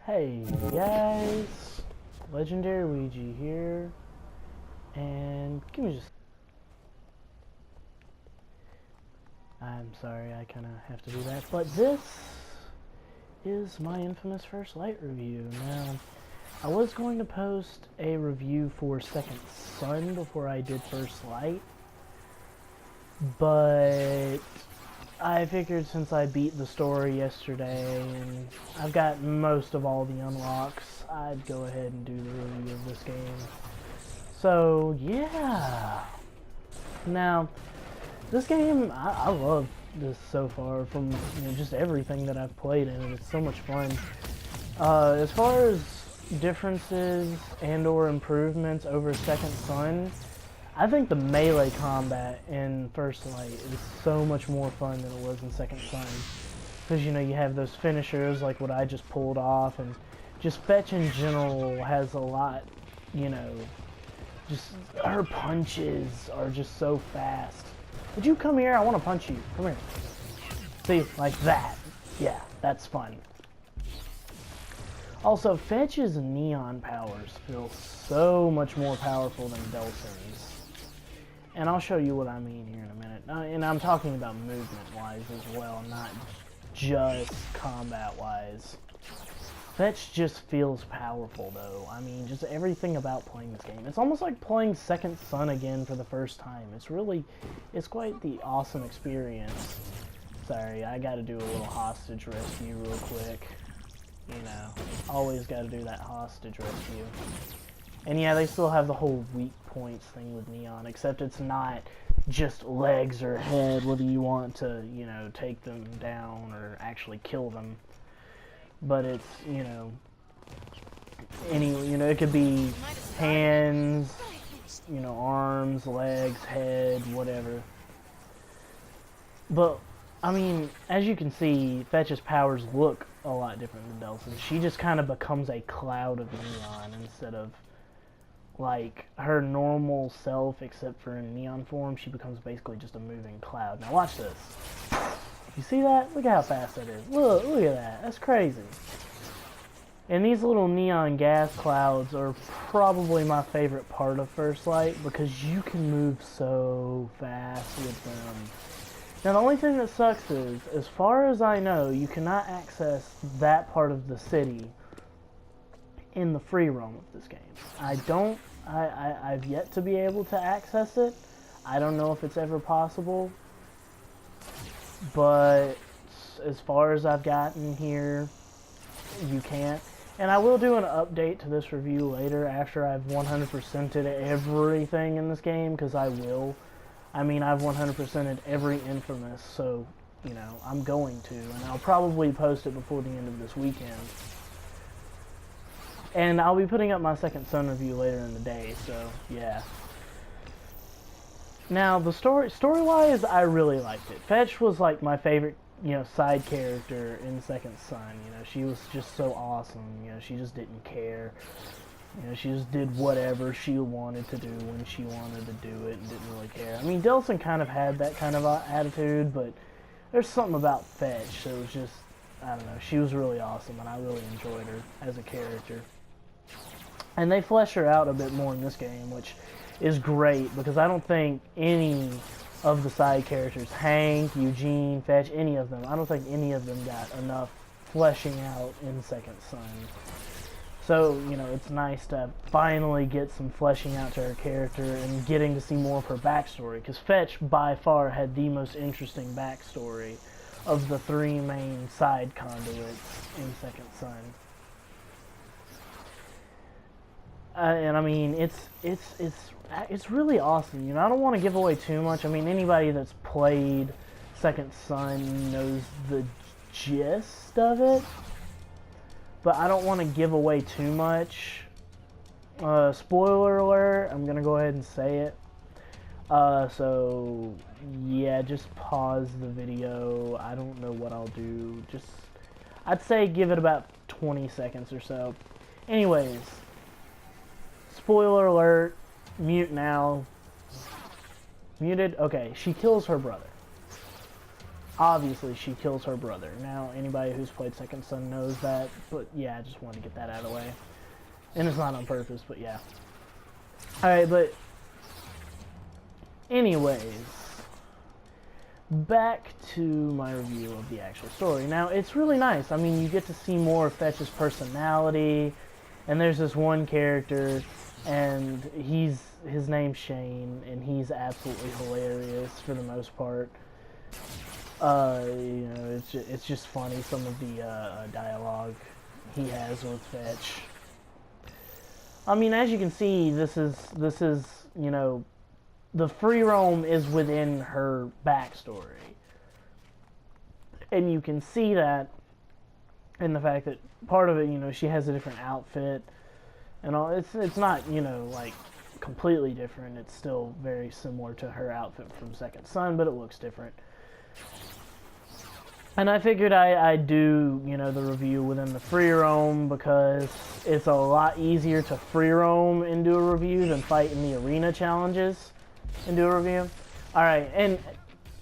Hey guys, Legendary Luigi here, and give me just... I'm sorry, I kind of have to do that, but this is my infamous First Light review. Now, I was going to post a review for Second Son before I did First Light, but I figured since I beat the story yesterday and I've got most of all the unlocks, I'd go ahead and do the review of this game. So yeah. Now, this game, I love this so far from just everything that I've played in it. It's so much fun. As far as differences and or improvements over Second Son, I think the melee combat in First Light is so much more fun than it was in Second Son. Because, you have those finishers like what I just pulled off, and just Fetch in general has a lot, just her punches are just so fast. Would you come here? I want to punch you. Come here. See, like that. Yeah, that's fun. Also, Fetch's neon powers feel so much more powerful than Delson's. And I'll show you what I mean here in a minute. And I'm talking about movement-wise as well, not just combat-wise. Fetch just feels powerful, though. I mean, just everything about playing this game. It's almost like playing Second Son again for the first time. It's quite the awesome experience. Sorry, I gotta do a little hostage rescue real quick. Always gotta do that hostage rescue. And yeah, they still have the whole weak points thing with Neon, except it's not just legs or head, whether you want to, take them down or actually kill them. But it's, it could be hands, arms, legs, head, whatever. But, I mean, as you can see, Fetch's powers look a lot different than Delson's. She just kind of becomes a cloud of neon instead of like her normal self, except for in neon form, she becomes basically just a moving cloud. Now watch this. You see that? Look at how fast that is. Look at that. That's crazy. And these little neon gas clouds are probably my favorite part of First Light because you can move so fast with them. Now the only thing that sucks is, as far as I know, you cannot access that part of the city in the free roam of this game. I've yet to be able to access it. I don't know if it's ever possible, but as far as I've gotten here, you can't. And I will do an update to this review later after I've 100%ed everything in this game, because I will. I mean, I've 100%ed every inFAMOUS, so, I'm going to, and I'll probably post it before the end of this weekend. And I'll be putting up my Second Son review later in the day, so yeah. Now, the story-wise, I really liked it. Fetch was like my favorite, side character in Second Son. She was just so awesome. She just didn't care. She just did whatever she wanted to do when she wanted to do it and didn't really care. I mean, Delson kind of had that kind of attitude, but there's something about Fetch that was just, I don't know, she was really awesome, and I really enjoyed her as a character. And they flesh her out a bit more in this game, which is great, because I don't think any of the side characters, Hank, Eugene, Fetch, any of them, I don't think any of them got enough fleshing out in Second Son. So, it's nice to finally get some fleshing out to her character and getting to see more of her backstory, because Fetch, by far, had the most interesting backstory of the three main side conduits in Second Son. And I mean, it's really awesome. I don't want to give away too much. I mean, anybody that's played Second Son knows the gist of it, but I don't want to give away too much. Spoiler alert, I'm gonna go ahead and say it. So yeah, just pause the video. I don't know what I'll do. I'd say give it about 20 seconds or so. Anyways, spoiler alert, mute now. Muted? Okay, she kills her brother. obviously she kills her brother. Now, anybody who's played Second Son knows that, but yeah, I just wanted to get that out of the way. And it's not on purpose, but yeah. Alright, but anyways, back to my review of the actual story. Now, it's really nice. I mean, you get to see more of Fetch's personality, and there's this one character, and his name's Shane, and he's absolutely hilarious for the most part. You know, it's just funny, some of the dialogue he has with Fetch. I mean, as you can see, this is, you know, the free roam is within her backstory. And you can see that in the fact that part of it, you know, she has a different outfit and all. It's not, you know, like completely different. It's still very similar to her outfit from Second Son, but it looks different. And I figured I'd do, you know, the review within the free roam because it's a lot easier to free roam and do a review than fight in the arena challenges and do a review. Alright, and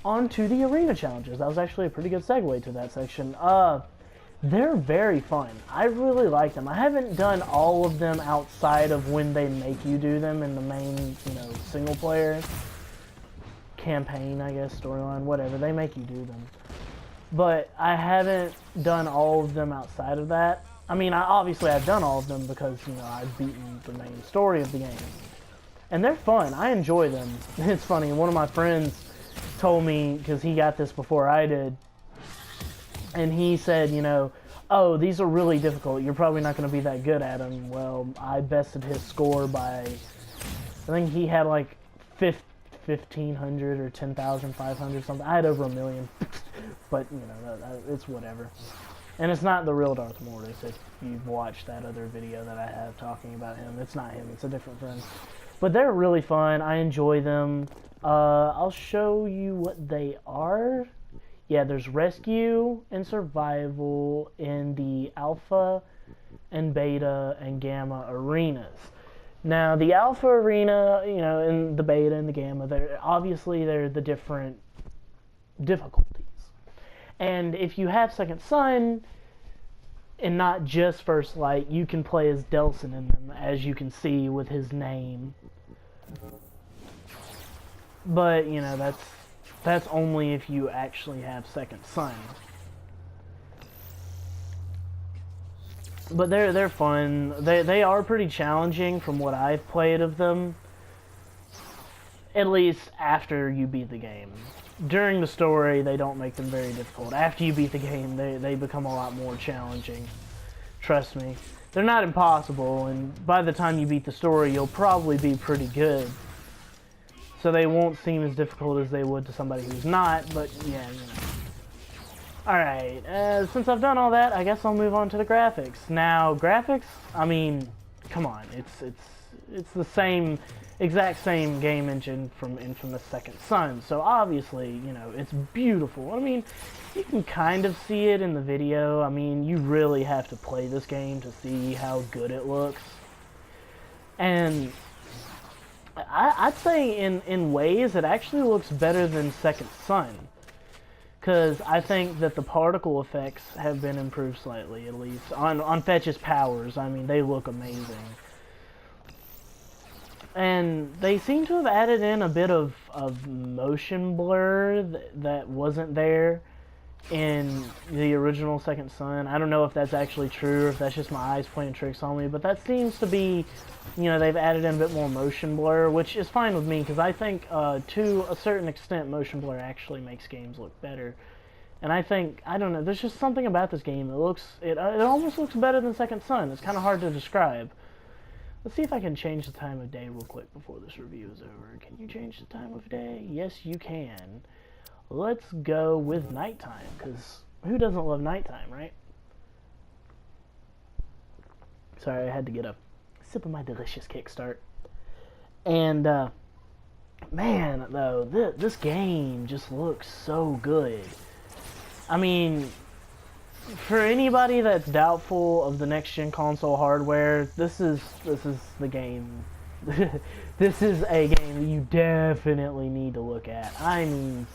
on to the arena challenges. That was actually a pretty good segue to that section. They're very fun. I really like them. I haven't done all of them outside of when they make you do them in the main, you know, single player campaign, I guess, storyline, whatever. They make you do them. But I haven't done all of them outside of that. I mean, obviously I've done all of them because, you know, I've beaten the main story of the game. And they're fun. I enjoy them. It's funny. One of my friends told me, because he got this before I did, and he said, you know, oh, these are really difficult. You're probably not going to be that good at them. Well, I bested his score by, I think he had like 1,500 or 10,500 something. I had over 1 million. But, you know, it's whatever. And it's not the real Darth Mortis if you've watched that other video that I have talking about him. It's not him. It's a different friend. But they're really fun. I enjoy them. I'll show you what they are. Yeah, there's Rescue and Survival in the Alpha and Beta and Gamma arenas. Now, the Alpha arena, you know, and the Beta and the Gamma, they're the different difficulties. And if you have Second Son, and not just First Light, you can play as Delsin in them, as you can see with his name. But, you know, that's only if you actually have Second Son. But they're fun. They are pretty challenging from what I've played of them. At least after you beat the game. During the story, they don't make them very difficult. After you beat the game, they become a lot more challenging. Trust me. They're not impossible, and by the time you beat the story, you'll probably be pretty good. So they won't seem as difficult as they would to somebody who's not, but yeah, you know. Alright, since I've done all that, I guess I'll move on to the graphics. Now, graphics, I mean, come on, it's the same, exact same game engine from Infamous Second Son, so obviously, you know, it's beautiful. I mean, you can kind of see it in the video. I mean, you really have to play this game to see how good it looks. And I'd say in ways it actually looks better than Second Son. Because I think that the particle effects have been improved slightly, at least. On Fetch's powers, I mean, they look amazing. And they seem to have added in a bit of motion blur that wasn't there in the original Second Son. I don't know if that's actually true or if that's just my eyes playing tricks on me, but that seems to be, you know, they've added in a bit more motion blur, which is fine with me because I think to a certain extent motion blur actually makes games look better. And I think, I don't know, there's just something about this game. It almost looks better than Second Son. It's kind of hard to describe. Let's see if I can change the time of day real quick before this review is over. Can you change the time of day? Yes, you can. Let's go with nighttime, because who doesn't love nighttime, right? Sorry, I had to get a sip of my delicious Kickstart. And, man, though, this game just looks so good. I mean, for anybody that's doubtful of the next-gen console hardware, this is the game. This is a game that you definitely need to look at. I mean,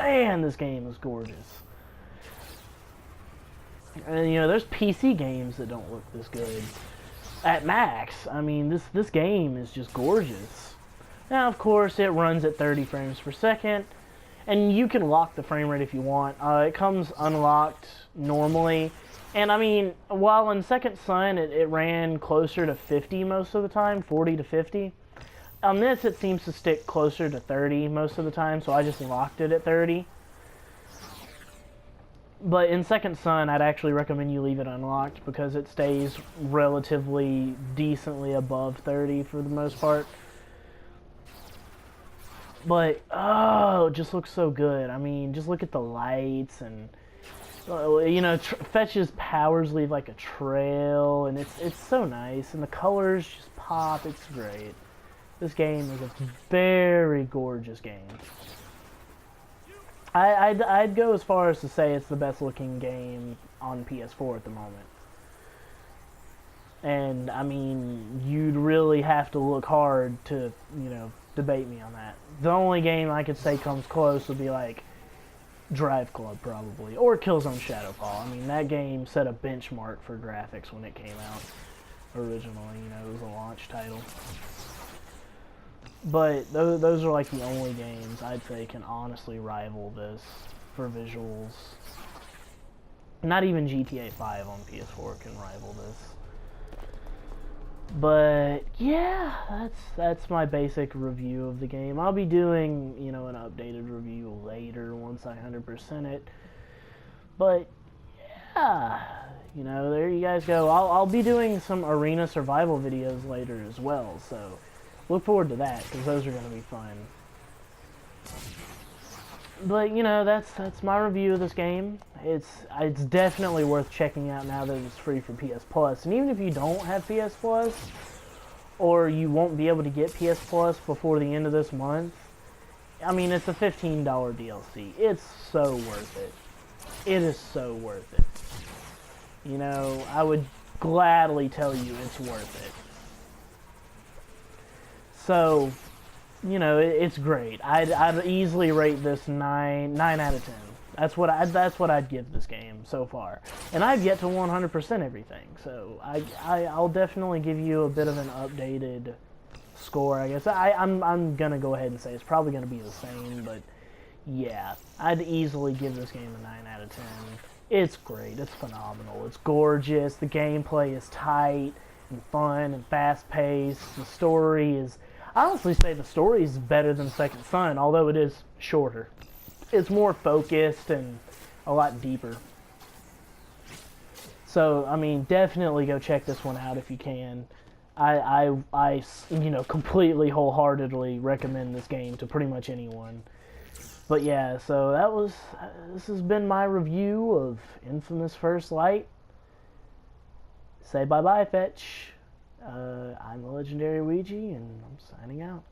man, this game is gorgeous. And you know, there's PC games that don't look this good at max. I mean, this game is just gorgeous. Now, of course, it runs at 30 frames per second, and you can lock the frame rate if you want. It comes unlocked normally, and I mean, while in Second Son it ran closer to 50 most of the time, 40 to 50. On this, it seems to stick closer to 30 most of the time, so I just locked it at 30. But in Second Son, I'd actually recommend you leave it unlocked because it stays relatively decently above 30 for the most part. But, oh, it just looks so good. I mean, just look at the lights and, you know, Fetch's powers leave like a trail, and it's so nice. And the colors just pop. It's great. This game is a very gorgeous game. I'd go as far as to say it's the best looking game on PS4 at the moment. And, I mean, you'd really have to look hard to, you know, debate me on that. The only game I could say comes close would be, like, Drive Club, probably. Or Killzone Shadowfall. I mean, that game set a benchmark for graphics when it came out originally. You know, it was a launch title. But those are, like, the only games I'd say can honestly rival this for visuals. Not even GTA 5 on PS4 can rival this. But yeah, that's my basic review of the game. I'll be doing, you know, an updated review later once I 100% it. But yeah, you know, there you guys go. I'll be doing some arena survival videos later as well, so look forward to that because those are going to be fun. But you know, that's my review of this game. It's definitely worth checking out now that it's free for PS Plus. And even if you don't have PS Plus, or you won't be able to get PS Plus before the end of this month, I mean, it's a $15 DLC. It's so worth it. It is so worth it. You know, I would gladly tell you it's worth it. So, you know, it's great. I'd easily rate this 9 out of 10. That's what I'd give this game so far. And I've yet to 100% everything. So I'll definitely give you a bit of an updated score, I guess. I'm gonna go ahead and say it's probably gonna be the same, but yeah, I'd easily give this game a 9 out of 10. It's great. It's phenomenal. It's gorgeous. The gameplay is tight and fun and fast-paced. The story is... I honestly say the story is better than Second Son, although it is shorter. It's more focused and a lot deeper. So, I mean, definitely go check this one out if you can. I you know, completely, wholeheartedly recommend this game to pretty much anyone. But yeah, so this has been my review of Infamous First Light. Say bye-bye, Fetch. I'm the Legendary Ouija, and I'm signing out.